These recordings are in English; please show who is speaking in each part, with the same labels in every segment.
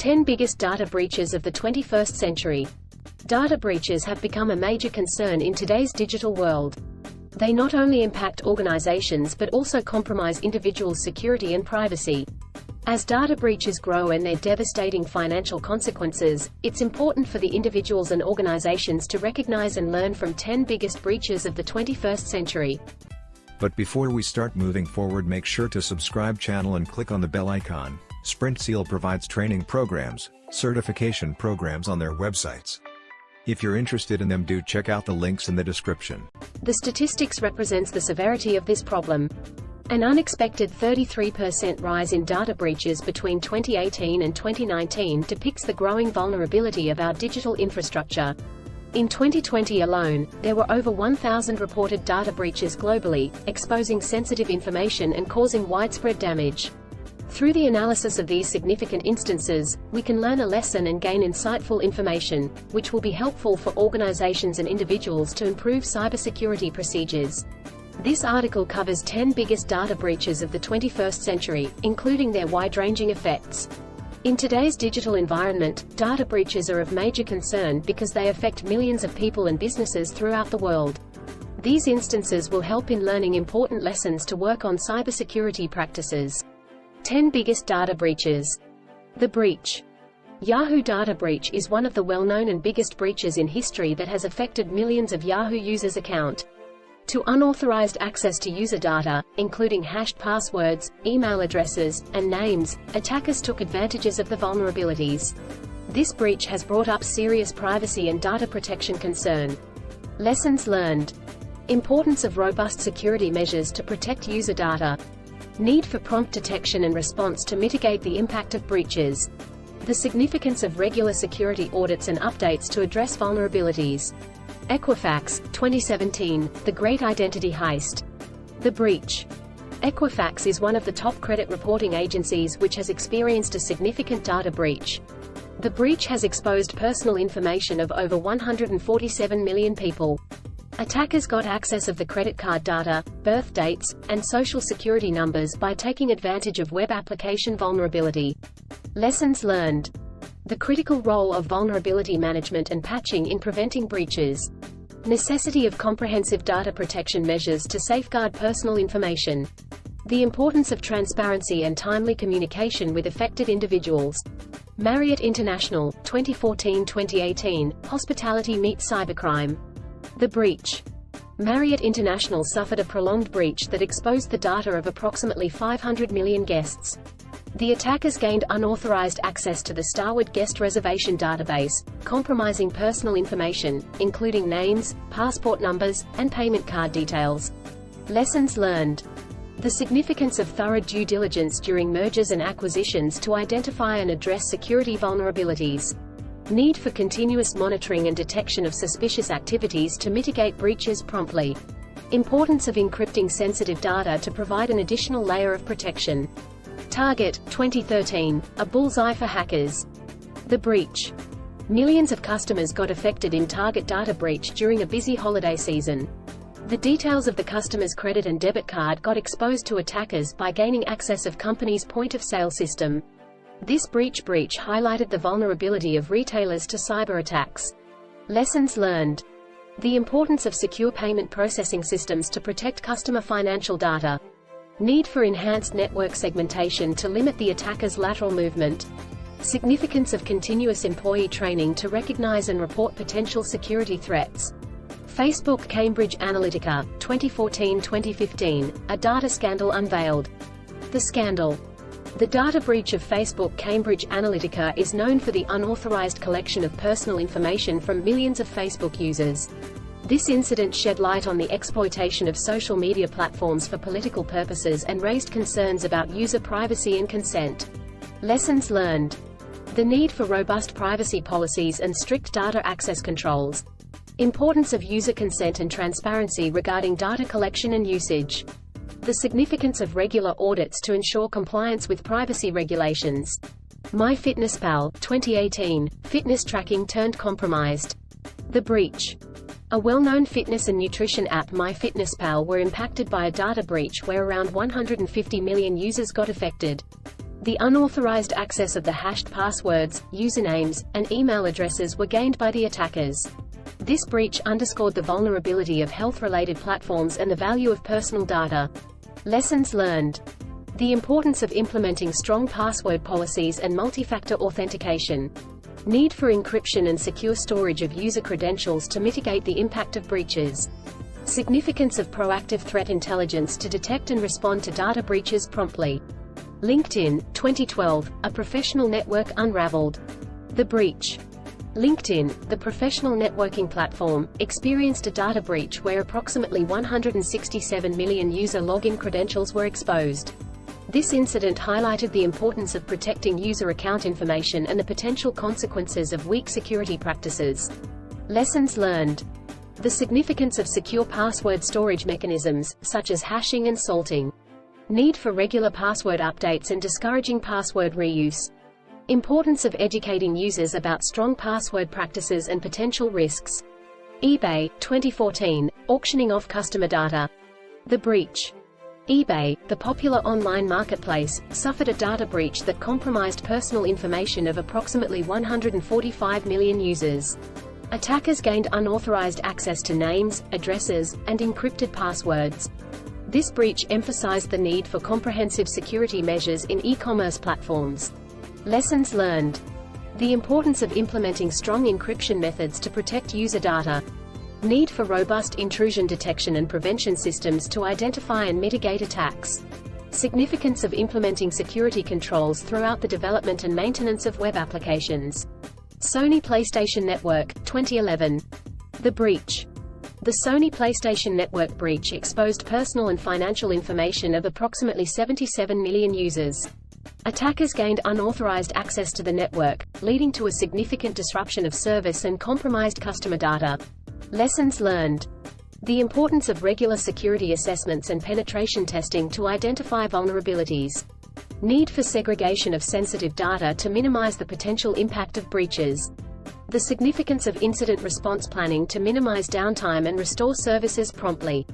Speaker 1: 10 biggest data breaches of the 21st century. Data breaches have become a major concern in today's digital world. They not only impact organizations but also compromise individuals' security and privacy. As data breaches grow and their devastating financial consequences, it's important for the individuals and organizations to recognize and learn from 10 biggest breaches of the 21st century.
Speaker 2: But before we start moving forward, make sure to subscribe channel and click on the bell icon. Sprintzeal provides training programs, certification programs on their websites. If you're interested in them, do check out the links in the description.
Speaker 1: The statistics represents the severity of this problem. An unexpected 33% rise in data breaches between 2018 and 2019 depicts the growing vulnerability of our digital infrastructure. In 2020 alone, there were over 1,000 reported data breaches globally, exposing sensitive information and causing widespread damage. Through the analysis of these significant instances, we can learn a lesson and gain insightful information, which will be helpful for organizations and individuals to improve cybersecurity procedures. This article covers 10 biggest data breaches of the 21st century, including their wide-ranging effects. In today's digital environment, data breaches are of major concern because they affect millions of people and businesses throughout the world. These instances will help in learning important lessons to work on cybersecurity practices. 10 biggest data breaches. The breach. Yahoo data breach is one of the well-known and biggest breaches in history that has affected millions of Yahoo users' account. To unauthorized access to user data, including hashed passwords, email addresses, and names, attackers took advantages of the vulnerabilities. This breach has brought up serious privacy and data protection concern. Lessons learned. Importance of robust security measures to protect user data. Need for prompt detection and response to mitigate the impact of breaches. The significance of regular security audits and updates to address vulnerabilities. Equifax, 2017, The Great Identity Heist. The breach. Equifax is one of the top credit reporting agencies which has experienced a significant data breach. The breach has exposed personal information of over 147 million people. Attackers got access of the credit card data, birth dates, and social security numbers by taking advantage of web application vulnerability. Lessons learned. The critical role of vulnerability management and patching in preventing breaches. Necessity of comprehensive data protection measures to safeguard personal information. The importance of transparency and timely communication with affected individuals. Marriott International, 2014-2018, Hospitality meets Cybercrime. The breach. Marriott International suffered a prolonged breach that exposed the data of approximately 500 million guests. The attackers gained unauthorized access to the Starwood guest reservation database, compromising personal information, including names, passport numbers, and payment card details. Lessons learned. The significance of thorough due diligence during mergers and acquisitions to identify and address security vulnerabilities. Need for continuous monitoring and detection of suspicious activities to mitigate breaches promptly. Importance of encrypting sensitive data to provide an additional layer of protection. Target, 2013, a bullseye for hackers. The breach. Millions of customers got affected in Target data breach during a busy holiday season. The details of the customer's credit and debit card got exposed to attackers by gaining access of company's point-of-sale system. This breach highlighted the vulnerability of retailers to cyber attacks. Lessons learned. The importance of secure payment processing systems to protect customer financial data. Need for enhanced network segmentation to limit the attacker's lateral movement. Significance of continuous employee training to recognize and report potential security threats. Facebook Cambridge Analytica, 2014-2015, a data scandal unveiled. The scandal. The data breach of Facebook Cambridge Analytica is known for the unauthorized collection of personal information from millions of Facebook users. This incident shed light on the exploitation of social media platforms for political purposes and raised concerns about user privacy and consent. Lessons learned. The need for robust privacy policies and strict data access controls. Importance of user consent and transparency regarding data collection and usage. The significance of regular audits to ensure compliance with privacy regulations. MyFitnessPal, 2018, fitness tracking turned compromised. The breach. A well-known fitness and nutrition app MyFitnessPal were impacted by a data breach where around 150 million users got affected. The unauthorized access of the hashed passwords, usernames, and email addresses were gained by the attackers. This breach underscored the vulnerability of health-related platforms and the value of personal data. Lessons learned. The importance of implementing strong password policies and multi-factor authentication. Need for encryption and secure storage of user credentials to mitigate the impact of breaches. Significance of proactive threat intelligence to detect and respond to data breaches promptly. LinkedIn, 2012, a professional network unraveled. The breach. LinkedIn, the professional networking platform, experienced a data breach where approximately 167 million user login credentials were exposed. This incident highlighted the importance of protecting user account information and the potential consequences of weak security practices. Lessons learned. The significance of secure password storage mechanisms, such as hashing and salting. Need for regular password updates and discouraging password reuse. Importance of educating users about strong password practices and potential risks. eBay, 2014, auctioning off customer data. The breach. eBay, the popular online marketplace, suffered a data breach that compromised personal information of approximately 145 million users. Attackers gained unauthorized access to names, addresses, and encrypted passwords. This breach emphasized the need for comprehensive security measures in e-commerce platforms. Lessons learned. The importance of implementing strong encryption methods to protect user data. Need for robust intrusion detection and prevention systems to identify and mitigate attacks. Significance of implementing security controls throughout the development and maintenance of web applications. Sony PlayStation Network, 2011. The breach. The Sony PlayStation Network breach exposed personal and financial information of approximately 77 million users. Attackers gained unauthorized access to the network, leading to a significant disruption of service and compromised customer data. Lessons learned. The importance of regular security assessments and penetration testing to identify vulnerabilities. Need for segregation of sensitive data to minimize the potential impact of breaches. The significance of incident response planning to minimize downtime and restore services promptly.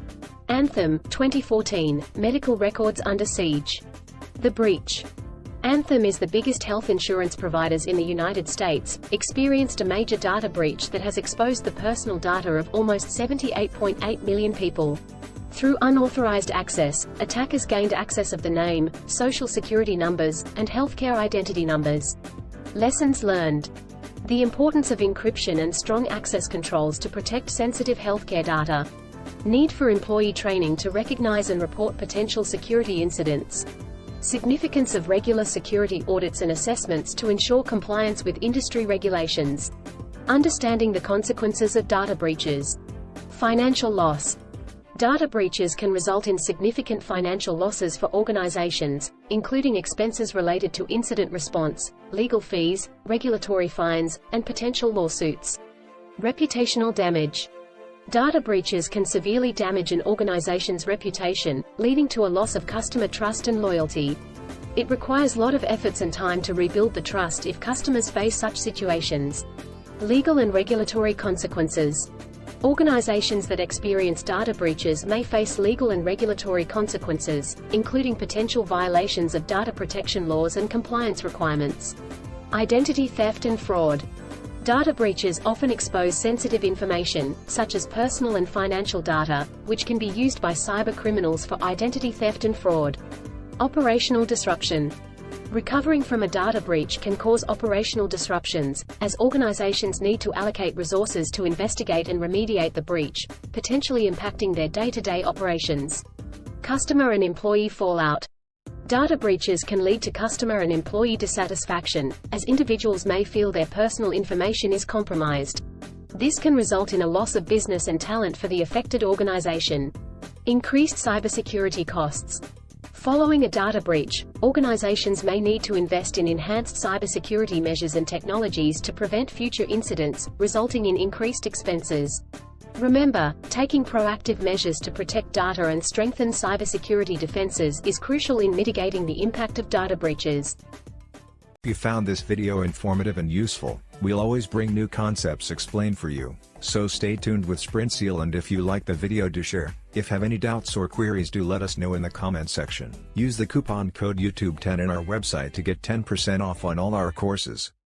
Speaker 1: Anthem, 2014, medical records under siege. The breach. Anthem is the biggest health insurance providers in the United States, experienced a major data breach that has exposed the personal data of almost 78.8 million people. Through unauthorized access, attackers gained access of the name, social security numbers, and healthcare identity numbers. Lessons learned. The importance of encryption and strong access controls to protect sensitive healthcare data. Need for employee training to recognize and report potential security incidents. Significance of regular security audits and assessments to ensure compliance with industry regulations. Understanding the consequences of data breaches. Financial loss. Data breaches can result in significant financial losses for organizations, including expenses related to incident response, legal fees, regulatory fines, and potential lawsuits. Reputational damage. Data breaches can severely damage an organization's reputation, leading to a loss of customer trust and loyalty. It requires a lot of efforts and time to rebuild the trust if customers face such situations. Legal and regulatory consequences. Organizations that experience data breaches may face legal and regulatory consequences, including potential violations of data protection laws and compliance requirements. Identity theft and fraud. Data breaches often expose sensitive information, such as personal and financial data, which can be used by cybercriminals for identity theft and fraud. Operational disruption. Recovering from a data breach can cause operational disruptions, as organizations need to allocate resources to investigate and remediate the breach, potentially impacting their day-to-day operations. Customer and employee fallout. Data breaches can lead to customer and employee dissatisfaction, as individuals may feel their personal information is compromised. This can result in a loss of business and talent for the affected organization. Increased cybersecurity costs. Following a data breach, organizations may need to invest in enhanced cybersecurity measures and technologies to prevent future incidents, resulting in increased expenses. Remember, taking proactive measures to protect data and strengthen cybersecurity defenses is crucial in mitigating the impact of data breaches.
Speaker 2: If you found this video informative and useful, we'll always bring new concepts explained for you, so stay tuned with Sprintzeal, and if you like the video, do share, If have any doubts or queries, do let us know in the comment section. Use the coupon code YouTube10 in our website to get 10% off on all our courses.